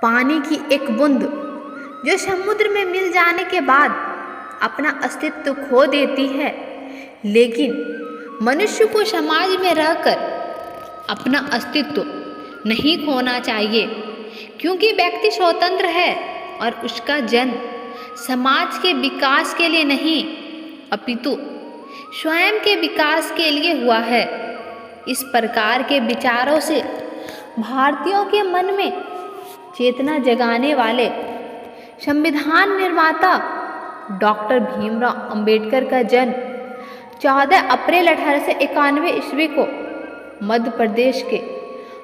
पानी की एक बूंद जो समुद्र में मिल जाने के बाद अपना अस्तित्व खो देती है, लेकिन मनुष्य को समाज में रहकर अपना अस्तित्व नहीं खोना चाहिए, क्योंकि व्यक्ति स्वतंत्र है और उसका जन्म समाज के विकास के लिए नहीं अपितु स्वयं के विकास के लिए हुआ है। इस प्रकार के विचारों से भारतीयों के मन में चेतना जगाने वाले संविधान निर्माता डॉक्टर भीमराव अंबेडकर का जन्म 14 अप्रैल 1891 ईस्वी को मध्य प्रदेश के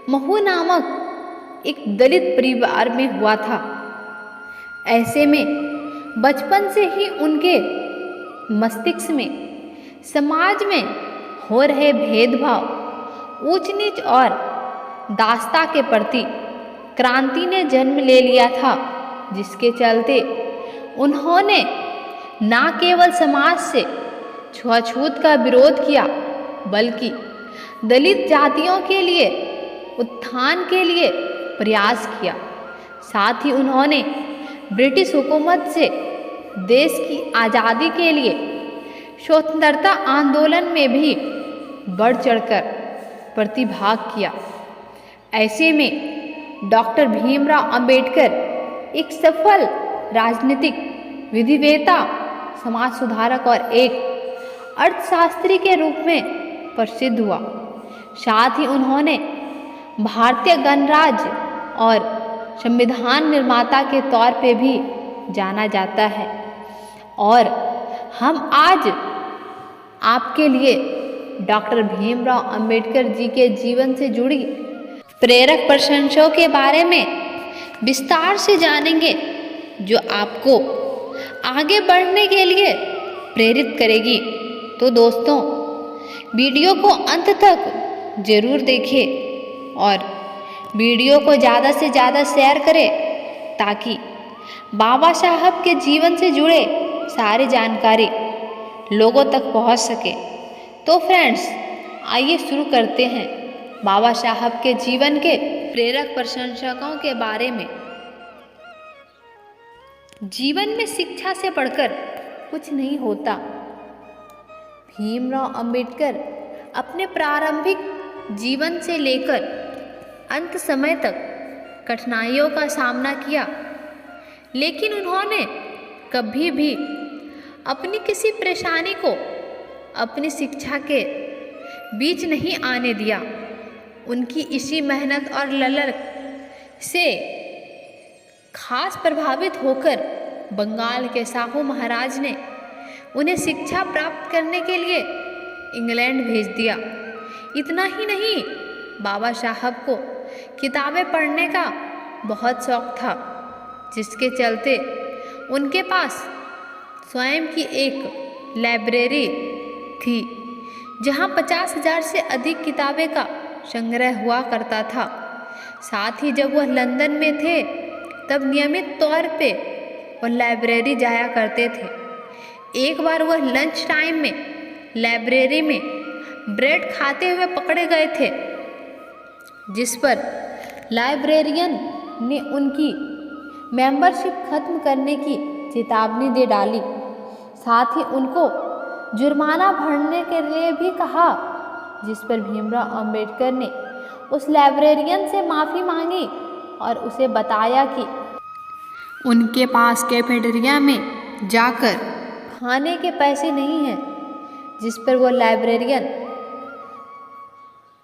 महू नामक एक दलित परिवार में हुआ था। ऐसे में बचपन से ही उनके मस्तिष्क में समाज में हो रहे भेदभाव, ऊंच नीच और दासता के प्रति क्रांति ने जन्म ले लिया था, जिसके चलते उन्होंने न केवल समाज से छुआछूत का विरोध किया, बल्कि दलित जातियों के लिए उत्थान के लिए प्रयास किया। साथ ही उन्होंने ब्रिटिश हुकूमत से देश की आज़ादी के लिए स्वतंत्रता आंदोलन में भी बढ़ चढ़कर प्रतिभाग किया। ऐसे में डॉक्टर भीमराव अंबेडकर एक सफल राजनीतिक विधिवेता, समाज सुधारक और एक अर्थशास्त्री के रूप में प्रसिद्ध हुआ। साथ ही उन्होंने भारतीय गणराज्य और संविधान निर्माता के तौर पे भी जाना जाता है। और हम आज आपके लिए डॉक्टर भीमराव अंबेडकर जी के जीवन से जुड़ी प्रेरक प्रशंसाओं के बारे में विस्तार से जानेंगे, जो आपको आगे बढ़ने के लिए प्रेरित करेगी। तो दोस्तों, वीडियो को अंत तक ज़रूर देखें और वीडियो को ज़्यादा से ज़्यादा शेयर करें, ताकि बाबा साहब के जीवन से जुड़े सारी जानकारी लोगों तक पहुंच सके। तो फ्रेंड्स, आइए शुरू करते हैं बाबा साहब के जीवन के प्रेरक प्रशंसकों के बारे में। जीवन में शिक्षा से बढ़कर कुछ नहीं होता। भीमराव अंबेडकर अपने प्रारंभिक जीवन से लेकर अंत समय तक कठिनाइयों का सामना किया, लेकिन उन्होंने कभी भी अपनी किसी परेशानी को अपनी शिक्षा के बीच नहीं आने दिया। उनकी इसी मेहनत और ललक से खास प्रभावित होकर बंगाल के साहू महाराज ने उन्हें शिक्षा प्राप्त करने के लिए इंग्लैंड भेज दिया। इतना ही नहीं, बाबा साहब को किताबें पढ़ने का बहुत शौक था, जिसके चलते उनके पास स्वयं की एक लाइब्रेरी थी, जहां 50,000 से अधिक किताबें का संग्रह हुआ करता था। साथ ही जब वह लंदन में थे, तब नियमित तौर पे वह लाइब्रेरी जाया करते थे। एक बार वह लंच टाइम में लाइब्रेरी में ब्रेड खाते हुए पकड़े गए थे, जिस पर लाइब्रेरियन ने उनकी मेंबरशिप खत्म करने की चेतावनी दे डाली। साथ ही उनको जुर्माना भरने के लिए भी कहा, जिस पर भीमराव अंबेडकर ने उस लाइब्रेरियन से माफ़ी मांगी और उसे बताया कि उनके पास कैफेटेरिया में जाकर खाने के पैसे नहीं हैं। जिस पर वह लाइब्रेरियन,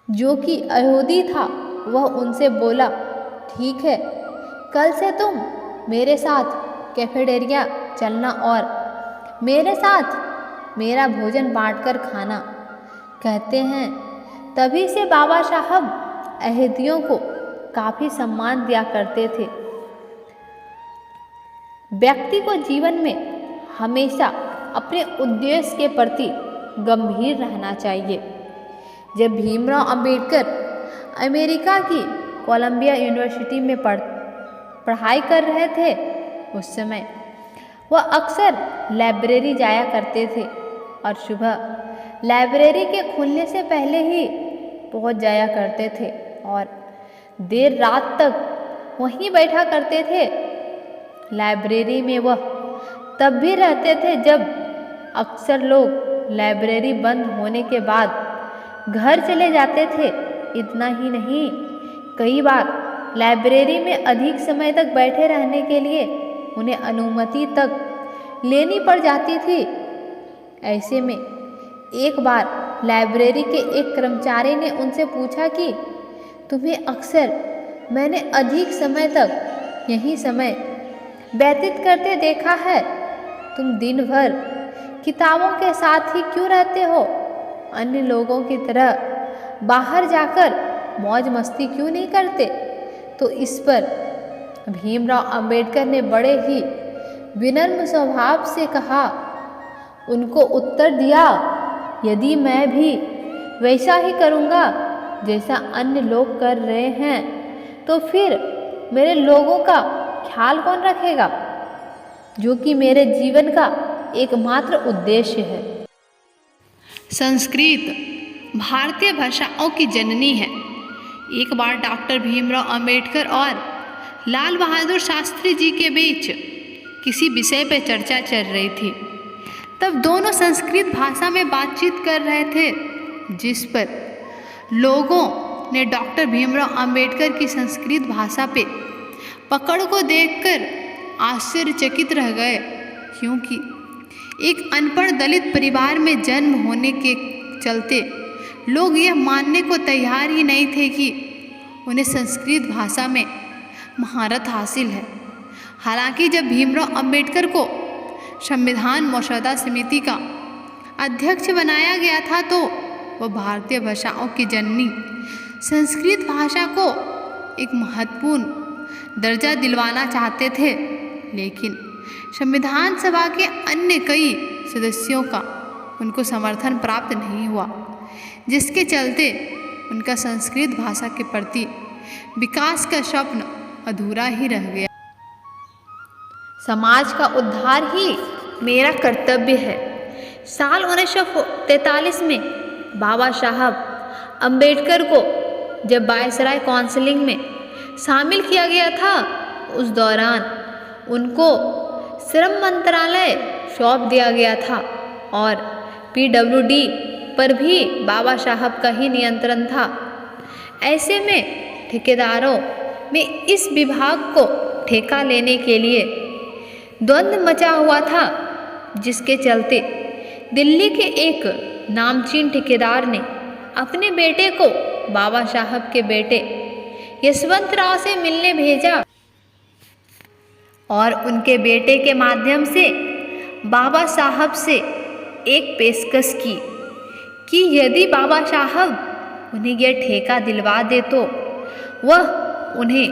जो कि यहूदी था, वह उनसे बोला, ठीक है, कल से तुम मेरे साथ कैफेटेरिया चलना और मेरे साथ मेरा भोजन बांटकर खाना। कहते हैं तभी से बाबा साहब यहूदियों को काफ़ी सम्मान दिया करते थे। व्यक्ति को जीवन में हमेशा अपने उद्देश्य के प्रति गंभीर रहना चाहिए। जब भीमराव अंबेडकर अमेरिका की कोलंबिया यूनिवर्सिटी में पढ़ाई कर रहे थे, उस समय वह अक्सर लाइब्रेरी जाया करते थे और सुबह लाइब्रेरी के खुलने से पहले ही पहुंच जाया करते थे और देर रात तक वहीं बैठा करते थे। लाइब्रेरी में वह तब भी रहते थे जब अक्सर लोग लाइब्रेरी बंद होने के बाद घर चले जाते थे। इतना ही नहीं, कई बार लाइब्रेरी में अधिक समय तक बैठे रहने के लिए उन्हें अनुमति तक लेनी पड़ जाती थी। ऐसे में एक बार लाइब्रेरी के एक कर्मचारी ने उनसे पूछा कि तुम्हें अक्सर मैंने अधिक समय तक यही समय व्यतीत करते देखा है, तुम दिन भर किताबों के साथ ही क्यों रहते हो? अन्य लोगों की तरह बाहर जाकर मौज मस्ती क्यों नहीं करते? तो इस पर भीमराव अंबेडकर ने बड़े ही विनम्र स्वभाव से कहा, उनको उत्तर दिया, यदि मैं भी वैसा ही करूँगा जैसा अन्य लोग कर रहे हैं तो फिर मेरे लोगों का ख्याल कौन रखेगा, जो कि मेरे जीवन का एकमात्र उद्देश्य है। संस्कृत भारतीय भाषाओं की जननी है। एक बार डॉक्टर भीमराव अंबेडकर और लाल बहादुर शास्त्री जी के बीच किसी विषय पर चर्चा चल रही थी। तब दोनों संस्कृत भाषा में बातचीत कर रहे थे, जिस पर लोगों ने डॉक्टर भीमराव अंबेडकर की संस्कृत भाषा पे पकड़ को देखकर आश्चर्यचकित रह गए, क्योंकि एक अनपढ़ दलित परिवार में जन्म होने के चलते लोग यह मानने को तैयार ही नहीं थे कि उन्हें संस्कृत भाषा में महारत हासिल है। हालांकि जब भीमराव अंबेडकर को संविधान मसौदा समिति का अध्यक्ष बनाया गया था तो वह भारतीय भाषाओं की जननी संस्कृत भाषा को एक महत्वपूर्ण दर्जा दिलवाना चाहते थे, लेकिन संविधान सभा के अन्य कई सदस्यों का उनको समर्थन प्राप्त नहीं हुआ, जिसके चलते उनका संस्कृत भाषा के प्रति विकास का स्वप्न अधूरा ही रह गया। समाज का उद्धार ही मेरा कर्तव्य है। साल 1943 में बाबा साहब अंबेडकर को जब वायसराय काउंसिलिंग में शामिल किया गया था, उस दौरान उनको श्रम मंत्रालय सौंप दिया गया था और PWD पर भी बाबा साहब का ही नियंत्रण था। ऐसे में ठेकेदारों में इस विभाग को ठेका लेने के लिए द्वंद्व मचा हुआ था, जिसके चलते दिल्ली के एक नामचीन ठेकेदार ने अपने बेटे को बाबा साहब के बेटे यशवंत राव से मिलने भेजा और उनके बेटे के माध्यम से बाबा साहब से एक पेशकश की कि यदि बाबा साहब उन्हें यह ठेका दिलवा दे तो वह उन्हें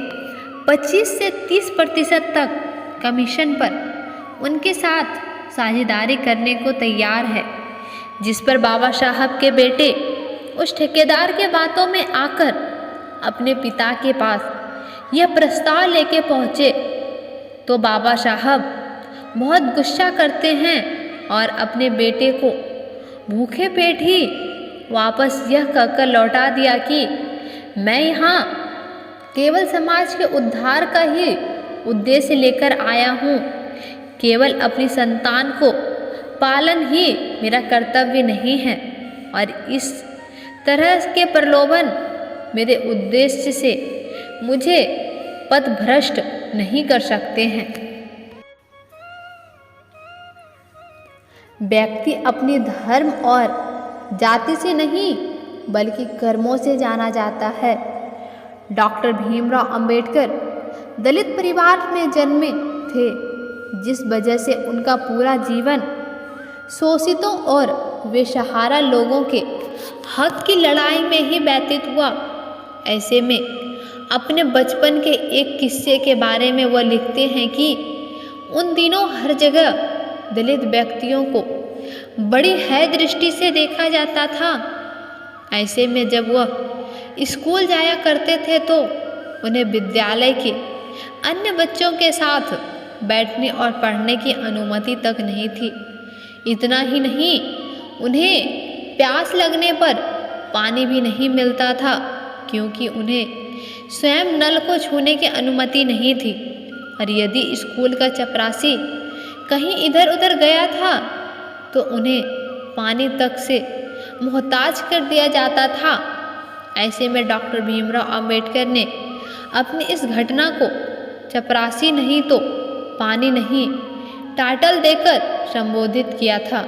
25 से 30% तक कमीशन पर उनके साथ साझेदारी करने को तैयार है। जिस पर बाबा साहब के बेटे उस ठेकेदार के बातों में आकर अपने पिता के पास यह प्रस्ताव लेके पहुँचे तो बाबा साहब बहुत गुस्सा करते हैं और अपने बेटे को भूखे पेट ही वापस यह कहकर लौटा दिया कि मैं यहाँ केवल समाज के उद्धार का ही उद्देश्य लेकर आया हूँ, केवल अपनी संतान को पालन ही मेरा कर्तव्य नहीं है और इस तरह के प्रलोभन मेरे उद्देश्य से मुझे पथभ्रष्ट नहीं कर सकते हैं। व्यक्ति अपने धर्म और जाति से नहीं बल्कि कर्मों से जाना जाता है। डॉक्टर भीमराव अंबेडकर दलित परिवार में जन्मे थे, जिस वजह से उनका पूरा जीवन शोषितों और बेसहारा लोगों के हक की लड़ाई में ही व्यतीत हुआ। ऐसे में अपने बचपन के एक किस्से के बारे में वह लिखते हैं कि उन दिनों हर जगह दलित व्यक्तियों को बड़ी है दृष्टि से देखा जाता था। ऐसे में जब वह स्कूल जाया करते थे तो उन्हें विद्यालय के अन्य बच्चों के साथ बैठने और पढ़ने की अनुमति तक नहीं थी। इतना ही नहीं, उन्हें प्यास लगने पर पानी भी नहीं मिलता था, क्योंकि उन्हें स्वयं नल को छूने की अनुमति नहीं थी, और यदि स्कूल का चपरासी कहीं इधर उधर गया था तो उन्हें पानी तक से मोहताज कर दिया जाता था। ऐसे में डॉक्टर भीमराव अंबेडकर ने अपनी इस घटना को चपरासी नहीं तो पानी नहीं टाइटल देकर संबोधित किया था।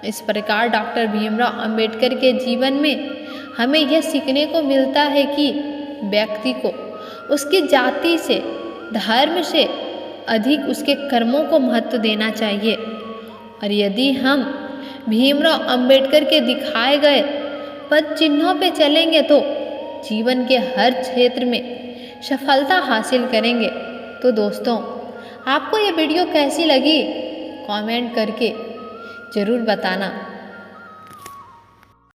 इस प्रकार डॉक्टर भीमराव अंबेडकर के जीवन में हमें यह सीखने को मिलता है कि व्यक्ति को उसकी जाति से, धर्म से अधिक उसके कर्मों को महत्व देना चाहिए। और यदि हम भीमराव अंबेडकर के दिखाए गए पद चिन्हों पे चलेंगे तो जीवन के हर क्षेत्र में सफलता हासिल करेंगे। तो दोस्तों, आपको ये वीडियो कैसी लगी कमेंट करके ज़रूर बताना।